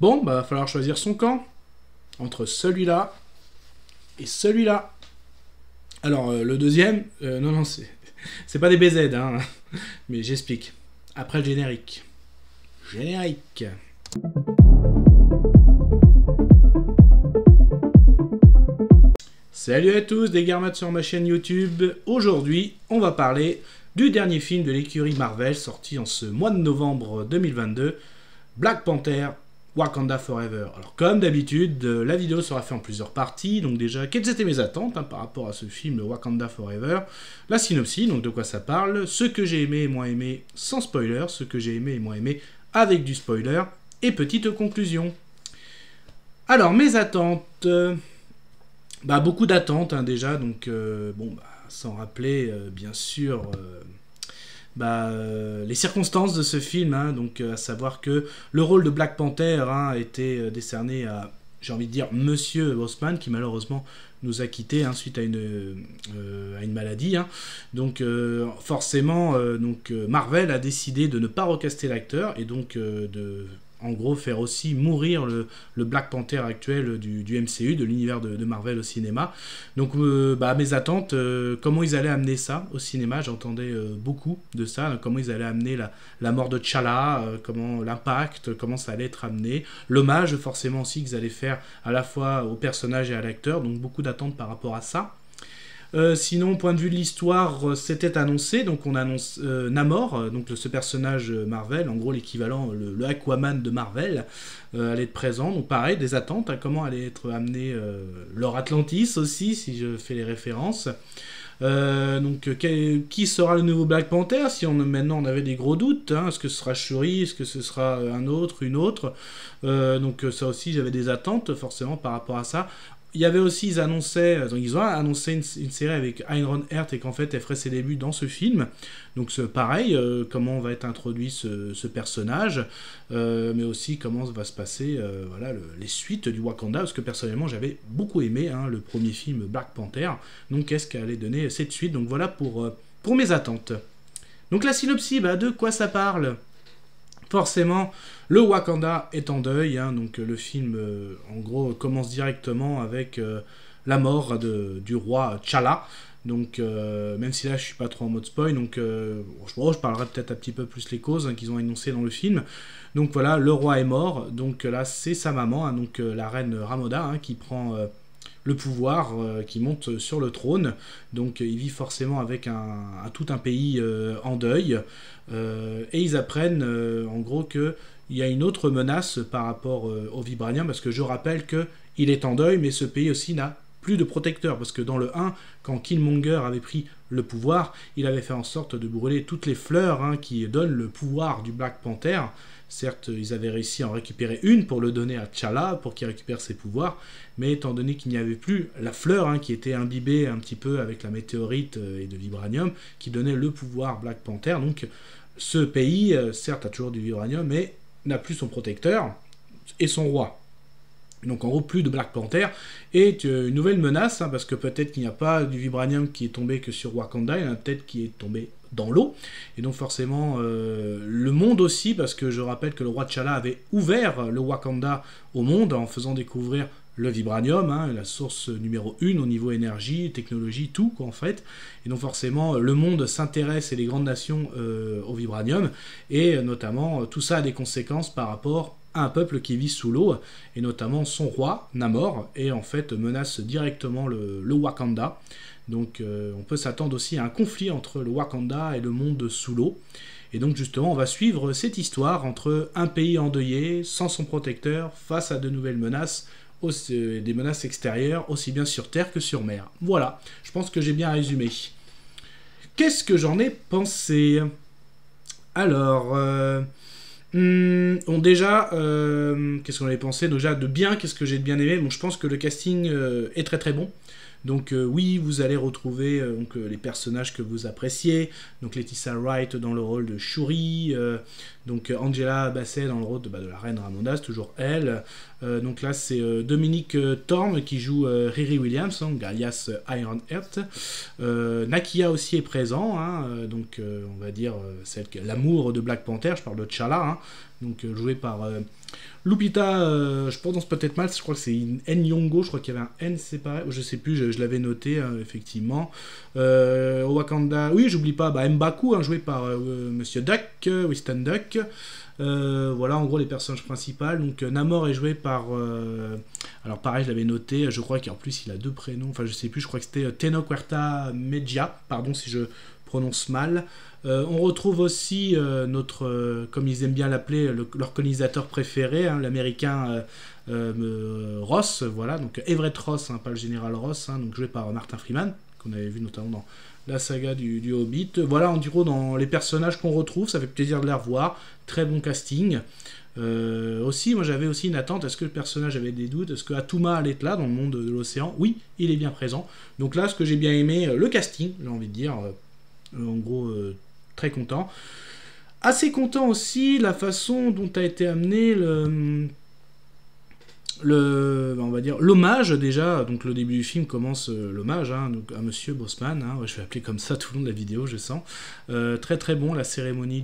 Bon, bah va falloir choisir son camp. Entre celui-là et celui-là. Alors, le deuxième, non, non, c'est pas des BZ, hein. Mais j'explique. Après le générique. Générique. Salut à tous, des Garmates sur ma chaîne YouTube. Aujourd'hui, on va parler du dernier film de l'écurie Marvel sorti en ce mois de novembre 2022, Black Panther Wakanda Forever. Alors comme d'habitude, la vidéo sera faite en plusieurs parties. Donc déjà, quelles étaient mes attentes par rapport à ce film Wakanda Forever, la synopsis, donc de quoi ça parle, ce que j'ai aimé et moins aimé sans spoiler, ce que j'ai aimé et moins aimé avec du spoiler, et petite conclusion. Alors mes attentes, beaucoup d'attentes déjà, donc sans rappeler bien sûr les circonstances de ce film, donc à savoir que le rôle de Black Panther a été décerné à, j'ai envie de dire, Monsieur Boseman, qui malheureusement nous a quittés suite à une maladie. Donc forcément, Marvel a décidé de ne pas recaster l'acteur et donc de en gros faire aussi mourir le Black Panther actuel du MCU, de l'univers de Marvel au cinéma. Donc mes attentes, comment ils allaient amener ça au cinéma, j'entendais beaucoup de ça, comment ils allaient amener la mort de T'Challa, comment l'impact, comment ça allait être amené, l'hommage forcément aussi qu'ils allaient faire à la fois au personnage et à l'acteur, donc beaucoup d'attentes par rapport à ça. Sinon, point de vue de l'histoire, c'était annoncé, donc on annonce Namor, donc ce personnage Marvel, en gros l'équivalent, le Aquaman de Marvel, allait être présent, donc pareil, des attentes, comment allait être amené leur Atlantis aussi, si je fais les références. Qui sera le nouveau Black Panther? Si maintenant on avait des gros doutes, est-ce que ce sera Shuri, est-ce que ce sera un autre, une autre? Donc ça aussi j'avais des attentes forcément par rapport à ça. Il y avait aussi, ils ont annoncé une série avec Iron Heart et qu'en fait elle ferait ses débuts dans ce film. Donc c'est pareil, comment va être introduit ce personnage, mais aussi comment va se passer les suites du Wakanda, parce que personnellement j'avais beaucoup aimé le premier film Black Panther. Donc qu'est-ce qu'allait donner cette suite? Donc voilà pour mes attentes. Donc la synopsis, de quoi ça parle? Forcément, le Wakanda est en deuil, donc le film, en gros, commence directement avec la mort du roi T'Challa. Donc, même si là, je suis pas trop en mode spoil, donc je parlerai peut-être un petit peu plus les causes qu'ils ont énoncées dans le film. Donc voilà, le roi est mort, donc là, c'est sa maman, la reine Ramonda, qui prend le pouvoir, qui monte sur le trône. Donc il vit forcément avec tout un pays en deuil, et ils apprennent en gros qu'il y a une autre menace par rapport au vibranium, parce que je rappelle qu'il est en deuil, mais ce pays aussi n'a plus de protecteur, parce que dans le 1, quand Killmonger avait pris le pouvoir, il avait fait en sorte de brûler toutes les fleurs qui donnent le pouvoir du Black Panther. Certes, ils avaient réussi à en récupérer une pour le donner à T'Challa, pour qu'il récupère ses pouvoirs, mais étant donné qu'il n'y avait plus la fleur qui était imbibée un petit peu avec la météorite et de vibranium, qui donnait le pouvoir Black Panther, donc ce pays, certes, a toujours du vibranium, mais n'a plus son protecteur et son roi. Donc en gros, plus de Black Panther, et une nouvelle menace, parce que peut-être qu'il n'y a pas du vibranium qui est tombé que sur Wakanda, il y en a peut-être qui est tombé dans l'eau, et donc forcément le monde aussi, parce que je rappelle que le roi T'Challa avait ouvert le Wakanda au monde en faisant découvrir le vibranium, la source numéro 1 au niveau énergie, technologie, tout en fait. Et donc forcément, le monde s'intéresse, et les grandes nations, au vibranium, et notamment tout ça a des conséquences par rapport à un peuple qui vit sous l'eau, et notamment son roi, Namor, et en fait menace directement le Wakanda. Donc on peut s'attendre aussi à un conflit entre le Wakanda et le monde sous l'eau. Et donc justement, on va suivre cette histoire entre un pays endeuillé, sans son protecteur, face à de nouvelles menaces, des menaces extérieures, aussi bien sur terre que sur mer. Voilà, je pense que j'ai bien résumé. Qu'est-ce que j'en ai pensé? Alors, déjà, qu'est-ce qu'on avait pensé? Déjà, de bien, qu'est-ce que j'ai bien aimé? Bon, je pense que le casting est très très bon. Donc oui, vous allez retrouver les personnages que vous appréciez. Donc Letitia Wright dans le rôle de Shuri, donc Angela Bassett dans le rôle de la reine Ramonda, c'est toujours elle. Donc là c'est Dominique Thorne qui joue Riri Williams, alias Iron Heart. Nakia aussi est présent, donc on va dire l'amour de Black Panther, je parle de T'Challa. donc joué par Lupita, je prononce peut-être mal, je crois que c'est Nyong'o, je crois qu'il y avait un N séparé, je sais plus, je l'avais noté, effectivement. Au Wakanda, oui, j'oublie pas, M'Baku, joué par Monsieur Duck, Winston Duck. Voilà, en gros, les personnages principaux. Donc, Namor est joué par... alors, pareil, je l'avais noté, je crois qu'en plus, il a 2 prénoms, enfin, je sais plus, je crois que c'était Tenoch Huerta Medja, pardon si je prononce mal. On retrouve aussi notre, comme ils aiment bien l'appeler, leur colonisateur préféré, l'américain Ross, voilà, donc Everett Ross, pas le général Ross, donc joué par Martin Freeman, qu'on avait vu notamment dans la saga du Hobbit. Voilà, en gros, dans les personnages qu'on retrouve, ça fait plaisir de les revoir, très bon casting. Aussi, moi j'avais aussi une attente, est-ce que le personnage avait des doutes, est-ce que Atuma allait être là dans le monde de l'océan? Oui, il est bien présent. Donc là, ce que j'ai bien aimé, le casting, j'ai envie de dire, en gros, très content. Assez content aussi la façon dont a été amené on va dire l'hommage déjà. Donc le début du film commence l'hommage donc à Monsieur Bosman, je vais appeler comme ça tout le long de la vidéo, je sens. Très très bon, la cérémonie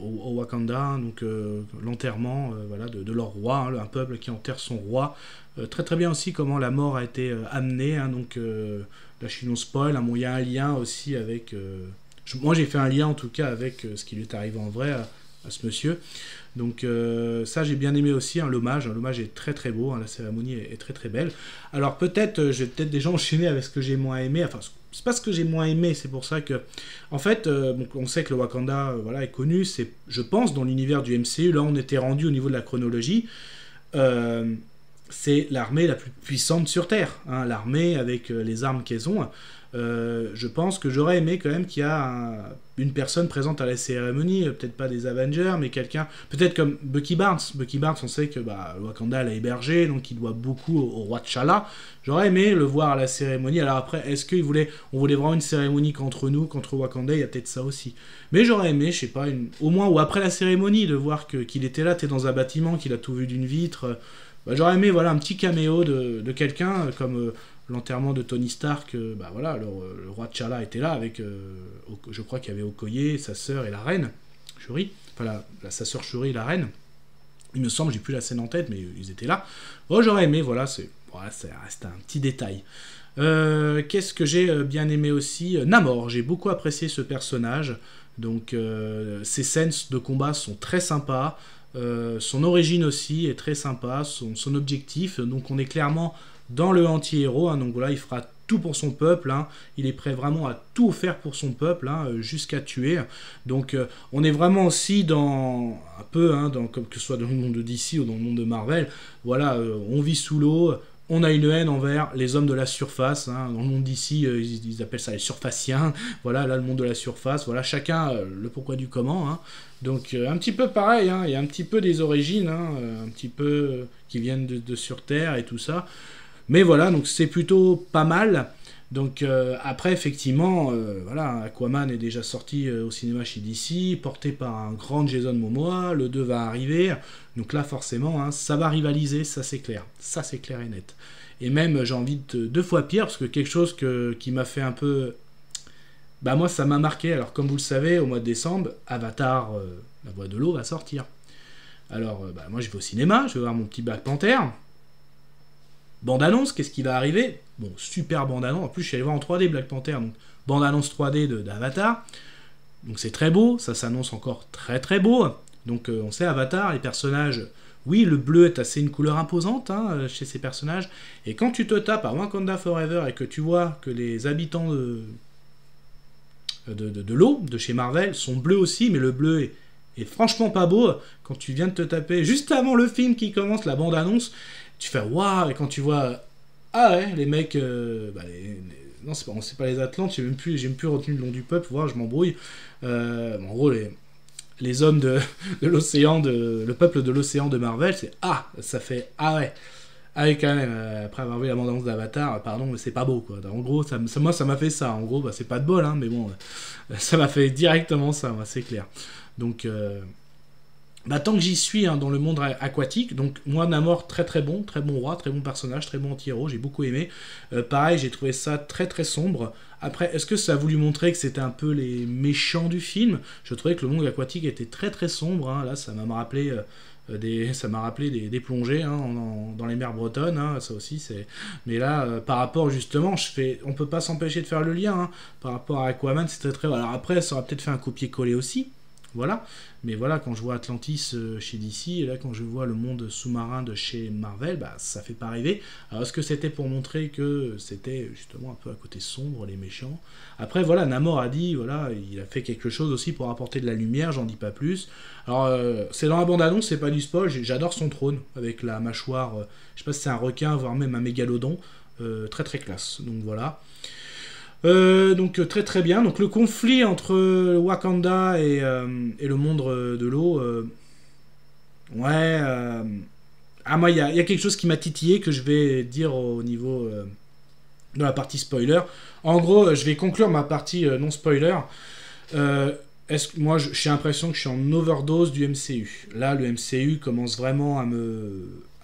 au Wakanda, donc l'enterrement voilà, de leur roi, un peuple qui enterre son roi. Très très bien aussi comment la mort a été amenée, donc là je suis non spoil, bon, il y a un lien aussi avec... moi j'ai fait un lien en tout cas avec ce qui lui est arrivé en vrai à ce monsieur. Donc ça j'ai bien aimé aussi, l'hommage. L'hommage est très très beau, la cérémonie est très très belle. Alors peut-être, je vais peut-être déjà enchaîner avec ce que j'ai moins aimé. Enfin, c'est pas ce que j'ai moins aimé, c'est pour ça que... En fait, on sait que le Wakanda voilà, est connu, c'est, je pense, dans l'univers du MCU, là on était rendu au niveau de la chronologie. C'est l'armée la plus puissante sur Terre, l'armée avec les armes qu'elles ont. Je pense que j'aurais aimé quand même qu'il y a une personne présente à la cérémonie, peut-être pas des Avengers, mais quelqu'un, peut-être comme Bucky Barnes. Bucky Barnes, on sait que Wakanda l'a hébergé, donc il doit beaucoup au roi T'Challa. J'aurais aimé le voir à la cérémonie. Alors après, est-ce qu'on voulait vraiment une cérémonie contre nous, contre Wakanda? Il y a peut-être ça aussi. Mais j'aurais aimé, je sais pas, au moins, ou après la cérémonie, de voir qu'il était là, t'es dans un bâtiment, qu'il a tout vu d'une vitre. J'aurais aimé voilà, un petit caméo de quelqu'un, comme l'enterrement de Tony Stark, voilà, le roi T'Challa était là, avec, je crois qu'il y avait Okoye, sa sœur et la reine, Shuri, enfin sa sœur Shuri et la reine, il me semble, j'ai plus la scène en tête, mais ils étaient là. J'aurais aimé, voilà, ça reste un petit détail. Qu'est-ce que j'ai bien aimé aussi? Namor, j'ai beaucoup apprécié ce personnage, donc ses scènes de combat sont très sympas. Son origine aussi est très sympa, son objectif, donc on est clairement dans le anti-héros, donc voilà, il fera tout pour son peuple, il est prêt vraiment à tout faire pour son peuple, jusqu'à tuer, donc on est vraiment aussi dans, un peu, comme que ce soit dans le monde de DC ou dans le monde de Marvel, voilà, on vit sous l'eau, on a une haine envers les hommes de la surface, dans le monde d'ici, ils appellent ça les surfaciens, voilà, là le monde de la surface, voilà, chacun le pourquoi du comment, donc un petit peu pareil, il y a un petit peu des origines, un petit peu qui viennent de sur Terre et tout ça, mais voilà, donc c'est plutôt pas mal. Donc après effectivement, voilà, Aquaman est déjà sorti au cinéma chez DC, porté par un grand Jason Momoa, le 2 va arriver, donc là forcément, ça va rivaliser, ça c'est clair et net. Et même j'ai envie de 2 fois pire, parce que quelque chose qui m'a fait un peu... moi ça m'a marqué, alors comme vous le savez, au mois de décembre, Avatar, la voix de l'eau va sortir. Alors moi je vais au cinéma, je vais voir mon petit Black Panther. Bande-annonce, qu'est-ce qui va arriver? Bon, super bande-annonce. En plus, je suis allé voir en 3D Black Panther, donc bande-annonce 3D d'Avatar. Donc c'est très beau, ça s'annonce encore très très beau. Donc on sait, Avatar, les personnages... Oui, le bleu est assez une couleur imposante chez ces personnages. Et quand tu te tapes à Wakanda Forever et que tu vois que les habitants de l'eau, de chez Marvel, sont bleus aussi, mais le bleu est franchement pas beau. Quand tu viens de te taper, juste avant le film qui commence, la bande-annonce... Tu fais waouh, et quand tu vois les mecs non c'est pas les Atlantes, j'ai même plus retenu le nom du peuple, je m'embrouille. En gros les hommes de l'océan, le peuple de l'océan de Marvel, c'est ça fait ouais. Quand même, après avoir vu la bande-annonce d'Avatar, pardon, mais c'est pas beau quoi. En gros, moi ça m'a fait ça. En gros, c'est pas de bol, mais bon, ça m'a fait directement ça, c'est clair. Donc tant que j'y suis dans le monde aquatique, donc moi Namor très bon roi, très bon personnage, très bon anti-héros, j'ai beaucoup aimé. Pareil, j'ai trouvé ça très très sombre. Après, est-ce que ça a voulu montrer que c'était un peu les méchants du film? Je trouvais que le monde aquatique était très très sombre, hein. Là, ça m'a rappelé des plongées, hein, dans les mers bretonnes, hein, ça aussi c'est. Mais là, par rapport justement, on peut pas s'empêcher de faire le lien, hein, par rapport à Aquaman, c'est très très. Alors après, ça aurait peut-être fait un copier-coller aussi, voilà. Mais voilà, quand je vois Atlantis chez DC, et là quand je vois le monde sous-marin de chez Marvel, bah ça fait pas rêver. Alors est-ce que c'était pour montrer que c'était justement un peu à côté sombre, les méchants? Après voilà, Namor a dit, voilà, il a fait quelque chose aussi pour apporter de la lumière, j'en dis pas plus. Alors c'est dans la bande-annonce, c'est pas du spoil, j'adore son trône, avec la mâchoire, je sais pas si c'est un requin, voire même un mégalodon, très très classe, donc voilà. Donc très très bien. Donc le conflit entre Wakanda et le monde de l'eau, ouais. Ah moi il y a quelque chose qui m'a titillé que je vais dire au niveau de la partie spoiler. En gros, je vais conclure ma partie non spoiler. Moi j'ai l'impression que je suis en overdose du MCU. Là le MCU commence vraiment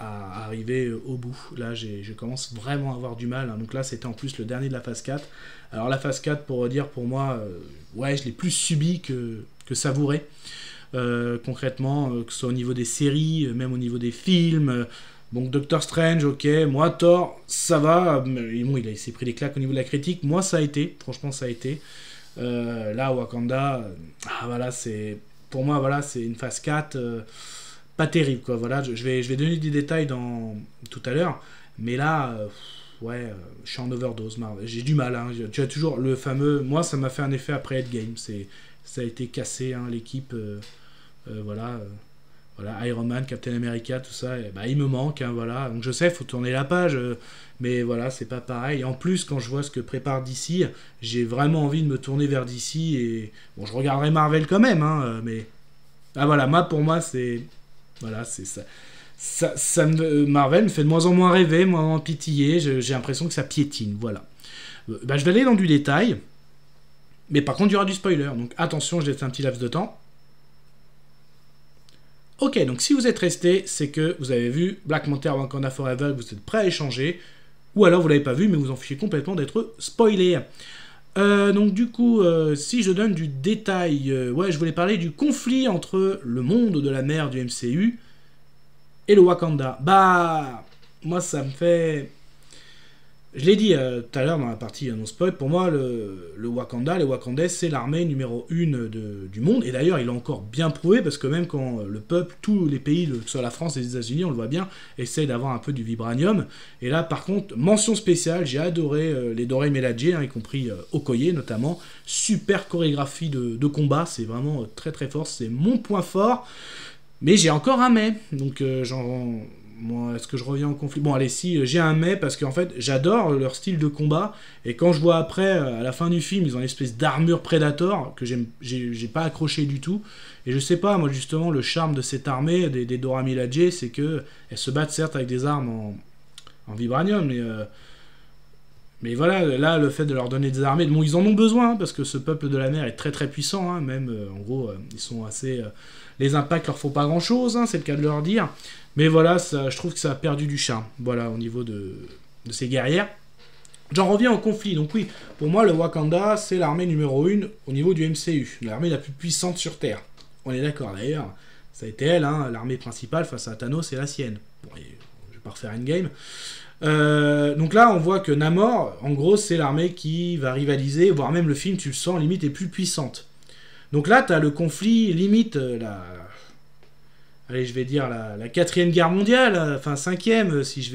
à arriver au bout. Là, je commence vraiment à avoir du mal, hein. Donc là, c'était en plus le dernier de la phase 4. Alors la phase 4, pour dire, pour moi, ouais, je l'ai plus subi que savouré. Concrètement, que ce soit au niveau des séries, même au niveau des films. Donc Doctor Strange, ok. Moi, Thor, ça va. Mais bon, il s'est pris des claques au niveau de la critique. Moi, ça a été. Franchement, ça a été. Là, Wakanda, voilà, c'est... Pour moi, voilà, c'est une phase 4... pas terrible, quoi. Voilà, je vais donner des détails tout à l'heure, mais là, ouais, je suis en overdose, j'ai du mal, hein. Tu as toujours le fameux, moi ça m'a fait un effet après Endgame, ça a été cassé, hein, l'équipe, voilà, Iron Man, Captain America, tout ça, et, bah, il me manque, hein, voilà, donc je sais, il faut tourner la page, mais voilà, c'est pas pareil. Et en plus, quand je vois ce que prépare DC, j'ai vraiment envie de me tourner vers DC, et bon, je regarderai Marvel quand même, hein, mais ah voilà, pour moi, c'est... Voilà, c'est ça. Marvel me fait de moins en moins rêver, moins en moins pitiller. J'ai l'impression que ça piétine. Voilà. Bah, je vais aller dans du détail. Mais par contre, il y aura du spoiler. Donc attention, je laisse un petit laps de temps. Ok, donc si vous êtes resté, c'est que vous avez vu Black Panther Wakanda Forever, que vous êtes prêt à échanger. Ou alors vous l'avez pas vu, mais vous en fichez complètement d'être spoilé. Donc du coup, si je donne du détail, ouais, je voulais parler du conflit entre le monde de la mer du MCU et le Wakanda. Bah, moi ça me fait... Je l'ai dit tout à l'heure dans la partie non spoil, pour moi le Wakanda, les Wakandais, c'est l'armée numéro 1 du monde, et d'ailleurs il l'a encore bien prouvé, parce que même quand le peuple, tous les pays, que ce soit la France et les États-Unis, on le voit bien, essayent d'avoir un peu du vibranium, et là par contre, mention spéciale, j'ai adoré les Doré Méladjé, hein, y compris Okoye notamment, super chorégraphie de combat, c'est vraiment très très fort, c'est mon point fort, mais j'ai encore un mais, donc moi, est-ce que je reviens en conflit? Bon, allez, si, j'ai un mais, parce qu'en fait, j'adore leur style de combat, et quand je vois après, à la fin du film, ils ont une espèce d'armure Predator, que j'ai pas accroché du tout, et je sais pas, moi, justement, le charme de cette armée, des Dora Milaje, c'est que elles se battent, certes, avec des armes en vibranium, mais voilà, là, le fait de leur donner des armées, bon, ils en ont besoin, hein, parce que ce peuple de la mer est très très puissant, hein, même, en gros, ils sont assez... les impacts leur font pas grand-chose, hein, c'est le cas de leur dire. Mais voilà, je trouve que ça a perdu du charme, voilà, au niveau de ces guerrières. J'en reviens au conflit. Donc oui, pour moi, le Wakanda, c'est l'armée numéro 1 au niveau du MCU. L'armée la plus puissante sur Terre. On est d'accord, d'ailleurs. Ça a été elle, hein, l'armée principale face à Thanos et la sienne. Bon, je vais pas refaire Endgame. Donc là, on voit que Namor, en gros, c'est l'armée qui va rivaliser, voire même le film, tu le sens, limite, est plus puissante. Donc là, tu as le conflit, limite, allez, je vais dire la 4e guerre mondiale, enfin 5e, si je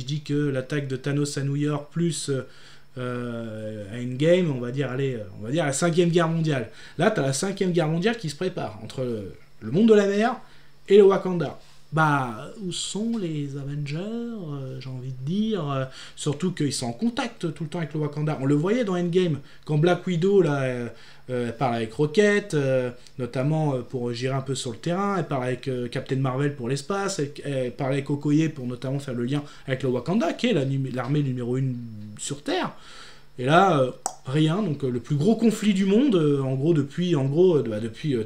dis que l'attaque de Thanos à New York plus à Endgame, on va dire la 5e guerre mondiale. Là, tu as la 5e guerre mondiale qui se prépare entre le monde de la mer et le Wakanda. Bah, où sont les Avengers, j'ai envie de dire, surtout qu'ils sont en contact tout le temps avec le Wakanda. On le voyait dans Endgame, quand Black Widow, là, elle parle avec Rocket, notamment pour gérer un peu sur le terrain, elle parle avec Captain Marvel pour l'espace, elle parle avec Okoye pour notamment faire le lien avec le Wakanda, qui est l'armée numéro 1 sur Terre. Et là, rien, donc le plus gros conflit du monde, en gros, depuis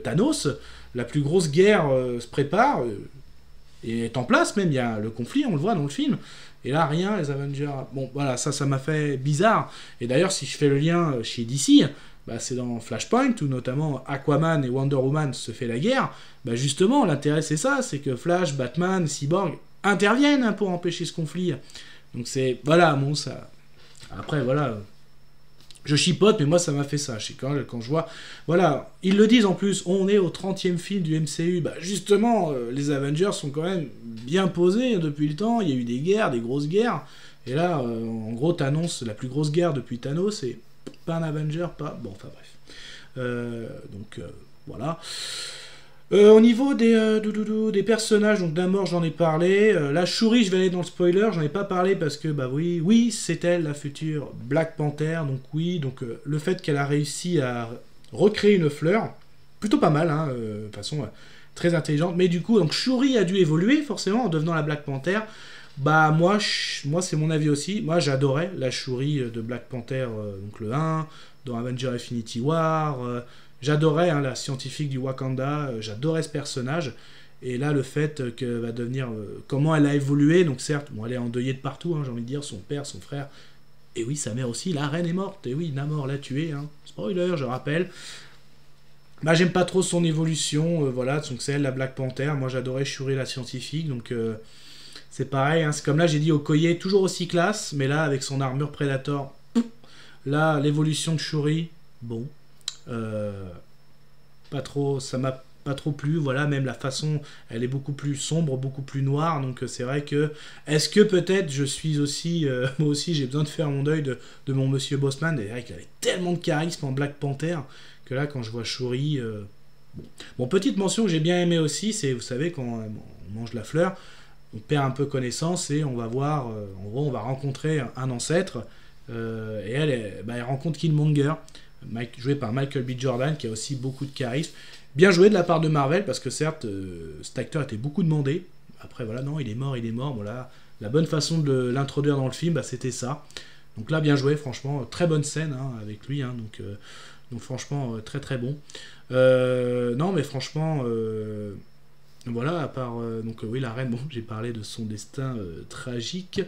Thanos, la plus grosse guerre se prépare... est en place, même il y a le conflit, on le voit dans le film. Et là, rien, les Avengers... Bon, voilà, ça m'a fait bizarre. Et d'ailleurs, si je fais le lien chez DC, bah, c'est dans Flashpoint, où notamment Aquaman et Wonder Woman se fait la guerre. Bah, justement, l'intérêt, c'est ça, c'est que Flash, Batman, Cyborg interviennent hein, pour empêcher ce conflit. Donc c'est... Voilà, bon, ça... Après, voilà... Je chipote, mais moi, ça m'a fait ça. Je sais quand je vois... Voilà, ils le disent en plus, on est au 30e film du MCU. Bah, justement, les Avengers sont quand même bien posés depuis le temps. Il y a eu des guerres, des grosses guerres. Et là, en gros, t'annonces la plus grosse guerre depuis Thanos, et pas un Avenger, pas... Bon, enfin bref. Voilà. Au niveau des personnages, donc Namor, j'en ai parlé. Là, Shuri, je vais aller dans le spoiler, j'en ai pas parlé parce que, bah oui, c'est elle, la future Black Panther, donc oui, donc le fait qu'elle a réussi à recréer une fleur, plutôt pas mal, hein, de façon très intelligente, mais du coup, donc Shuri a dû évoluer, forcément, en devenant la Black Panther. Bah, moi c'est mon avis aussi, moi j'adorais la Shuri de Black Panther, donc le 1, dans Avengers Infinity War, j'adorais hein, la scientifique du Wakanda, j'adorais ce personnage. Et là, le fait qu'elle va devenir... comment elle a évolué, donc certes, bon, elle est endeuillée de partout, hein, j'ai envie de dire, son père, son frère. Et oui, sa mère aussi, la reine est morte. Et oui, Namor l'a tuée, hein. Spoiler, je rappelle. Bah, j'aime pas trop son évolution, voilà, donc c'est elle, la Black Panther. Moi, j'adorais Shuri, la scientifique, donc... c'est pareil, hein, c'est comme là, j'ai dit Okoye, toujours aussi classe, mais là, avec son armure Predator, là, l'évolution de Shuri, bon... pas trop, ça m'a pas trop plu, voilà, même la façon, elle est beaucoup plus sombre, beaucoup plus noire, donc c'est vrai que, est-ce que peut-être je suis aussi, moi aussi j'ai besoin de faire mon deuil de mon monsieur Bossman, et c'est vrai qu'il avait tellement de charisme en Black Panther, que là quand je vois Shuri, bon, petite mention que j'ai bien aimé aussi, c'est, vous savez, quand on mange la fleur, on perd un peu connaissance, et on va voir, en gros on va rencontrer un ancêtre, et elle rencontre Killmonger, joué par Michael B. Jordan, qui a aussi beaucoup de charisme. Bien joué de la part de Marvel, parce que certes, cet acteur était beaucoup demandé. Après, voilà, non, il est mort. Voilà. La bonne façon de l'introduire dans le film, bah, c'était ça. Donc là, bien joué, franchement. Très bonne scène hein, avec lui. Hein, donc franchement, très très bon. Non, mais franchement... voilà, à part... oui, la reine, bon, j'ai parlé de son destin tragique.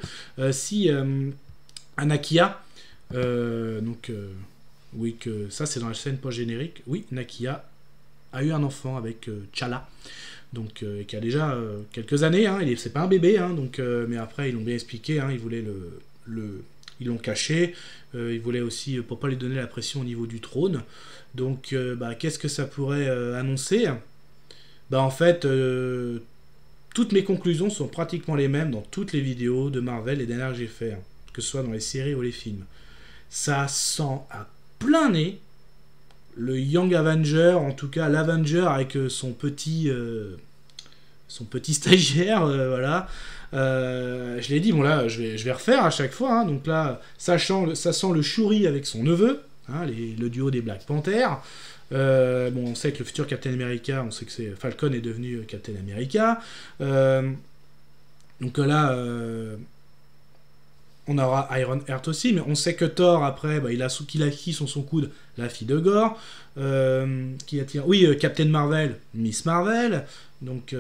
Anakia, oui, que ça c'est dans la scène post-générique. Oui, Nakia a eu un enfant avec T'Challa, donc qui a déjà quelques années. Hein, c'est pas un bébé, hein, mais après ils l'ont bien expliqué. Hein, ils voulaient ils l'ont caché. Ils voulaient aussi pour pas lui donner la pression au niveau du trône. Donc, qu'est-ce que ça pourrait annoncer? En fait, toutes mes conclusions sont pratiquement les mêmes dans toutes les vidéos de Marvel les dernières que j'ai fait, hein, que ce soit dans les séries ou les films. Ça sent à plein nez le Young Avenger, en tout cas l'Avenger avec son petit stagiaire, voilà. Je l'ai dit, bon là, je vais refaire à chaque fois. Hein, donc là, ça sent le Shuri avec son neveu, hein, le duo des Black Panthers. On sait que le futur Captain America, on sait que Falcon est devenu Captain America. Donc là. On aura Iron Heart aussi, mais on sait que Thor, après, il a qui sur son coude la fille de Gore. Captain Marvel, Miss Marvel. Donc,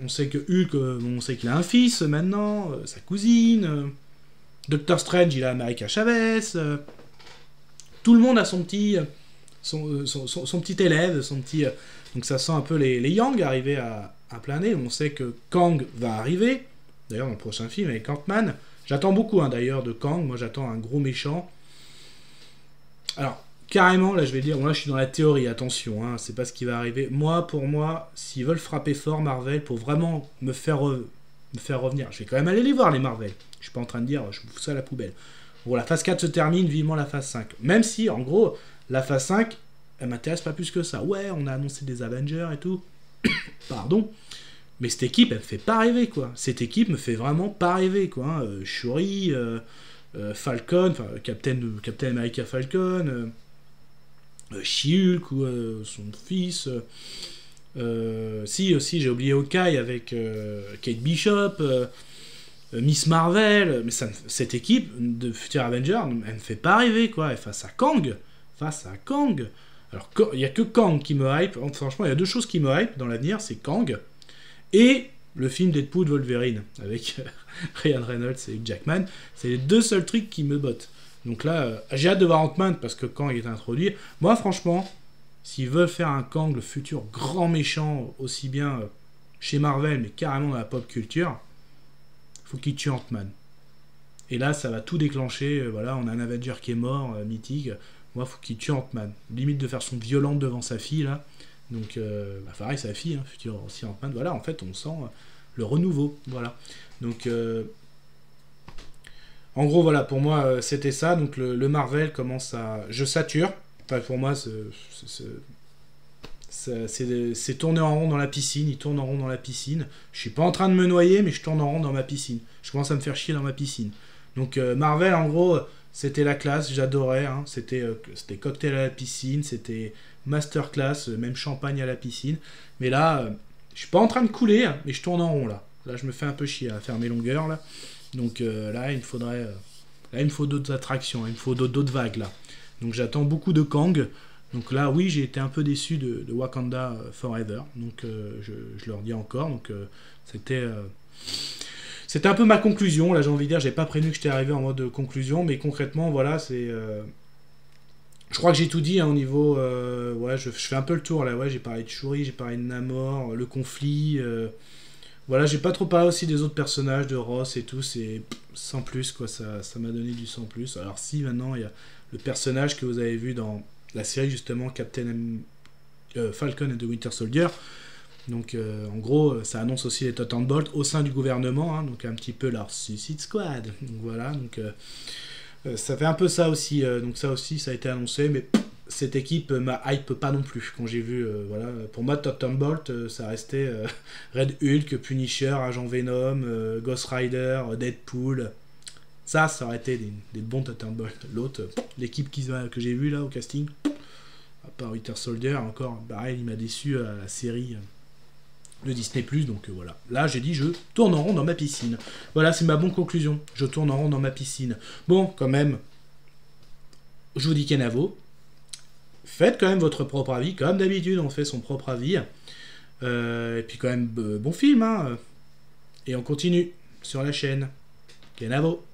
on sait que Hulk, on sait qu'il a un fils maintenant, sa cousine. Doctor Strange, il a America Chavez. Tout le monde a son petit élève, son petit... donc ça sent un peu les Yang arriver à plein nez. On sait que Kang va arriver, d'ailleurs dans le prochain film avec Ant-Man. J'attends beaucoup d'ailleurs de Kang, moi j'attends un gros méchant. Alors, carrément, là je vais dire, moi je suis dans la théorie, attention, hein, c'est pas ce qui va arriver. Pour moi, s'ils veulent frapper fort Marvel, pour vraiment me faire revenir, je vais quand même aller les voir les Marvel. Je suis pas en train de dire, je fous ça à la poubelle. Bon, la phase 4 se termine, vivement la phase 5. Même si, en gros, la phase 5, elle m'intéresse pas plus que ça. Ouais, on a annoncé des Avengers et tout. Pardon. Mais cette équipe, elle me fait pas rêver, quoi. Cette équipe me fait vraiment pas rêver, quoi. Hein. Shuri, Falcon, enfin Captain America Falcon, She-Hulk ou son fils. Si, aussi, j'ai oublié Hawkeye avec Kate Bishop, Miss Marvel. Mais cette équipe de Future Avenger, elle me fait pas rêver, quoi. Et face à Kang. Alors, il y a que Kang qui me hype. Franchement, il y a deux choses qui me hype dans l'avenir, c'est Kang et le film Deadpool Wolverine avec Ryan Reynolds et Hugh Jackman. C'est les deux seuls trucs qui me bottent. Donc là, j'ai hâte de voir Ant-Man parce que Kang est introduit. Moi, franchement, s'ils veulent faire un Kang, le futur grand méchant, aussi bien chez Marvel, mais carrément dans la pop culture, faut qu'il tue Ant-Man. Et là, ça va tout déclencher. Voilà, on a un Avenger qui est mort, mythique. Moi, faut qu'il tue Ant-Man. Limite de façon violente devant sa fille, là. Donc, pareil, sa fille, hein, futur aussi Ant-Man. Voilà, en fait, on sent le renouveau. Voilà. Donc, en gros, voilà, pour moi, c'était ça. Donc, le Marvel commence à... Je sature. Enfin, pour moi, c'est tourner en rond dans la piscine. Il tourne en rond dans la piscine. Je suis pas en train de me noyer, mais je tourne en rond dans ma piscine. Je commence à me faire chier dans ma piscine. Donc, Marvel, en gros... C'était la classe, j'adorais, hein. C'était cocktail à la piscine, c'était masterclass, même champagne à la piscine. Mais là, je suis pas en train de couler, hein, mais je tourne en rond là. Là, je me fais un peu chier à faire mes longueurs là. Donc là, il me faudrait, là, il me faut d'autres attractions, il me faut d'autres vagues là. Donc j'attends beaucoup de Kang. Donc là, oui, j'ai été un peu déçu de Wakanda Forever. Donc je leur dis encore. Donc c'était un peu ma conclusion, là j'ai envie de dire, j'ai pas prévenu que j'étais arrivé en mode conclusion, mais concrètement, voilà, c'est... Je crois que j'ai tout dit hein, au niveau... ouais, je fais un peu le tour, là, ouais, j'ai parlé de Shuri, j'ai parlé de Namor, le conflit... Voilà, j'ai pas trop parlé aussi des autres personnages, de Ross et tout, c'est sans plus, quoi, ça m'a donné du sans plus. Alors si, maintenant, il y a le personnage que vous avez vu dans la série, justement, Falcon and the Winter Soldier. Donc en gros, ça annonce aussi les Thunderbolts au sein du gouvernement, hein, donc un petit peu leur Suicide Squad. Donc voilà, donc ça fait un peu ça aussi. Donc ça aussi, ça a été annoncé, mais cette équipe m'a hype pas non plus. Quand j'ai vu, voilà, pour moi Thunderbolt, ça restait Red Hulk, Punisher, Agent Venom, Ghost Rider, Deadpool. Ça aurait été des bons Thunderbolts. L'autre, l'équipe que j'ai vue là au casting, à part Winter Soldier, encore, pareil, il m'a déçu à la série. Le Disney+, donc voilà. Là, j'ai dit, je tourne en rond dans ma piscine. Voilà, c'est ma bonne conclusion. Je tourne en rond dans ma piscine. Bon, quand même, je vous dis Kenavo. Faites quand même votre propre avis. Comme d'habitude, on fait son propre avis. Et puis quand même, bon film, hein. Et on continue sur la chaîne. Kenavo.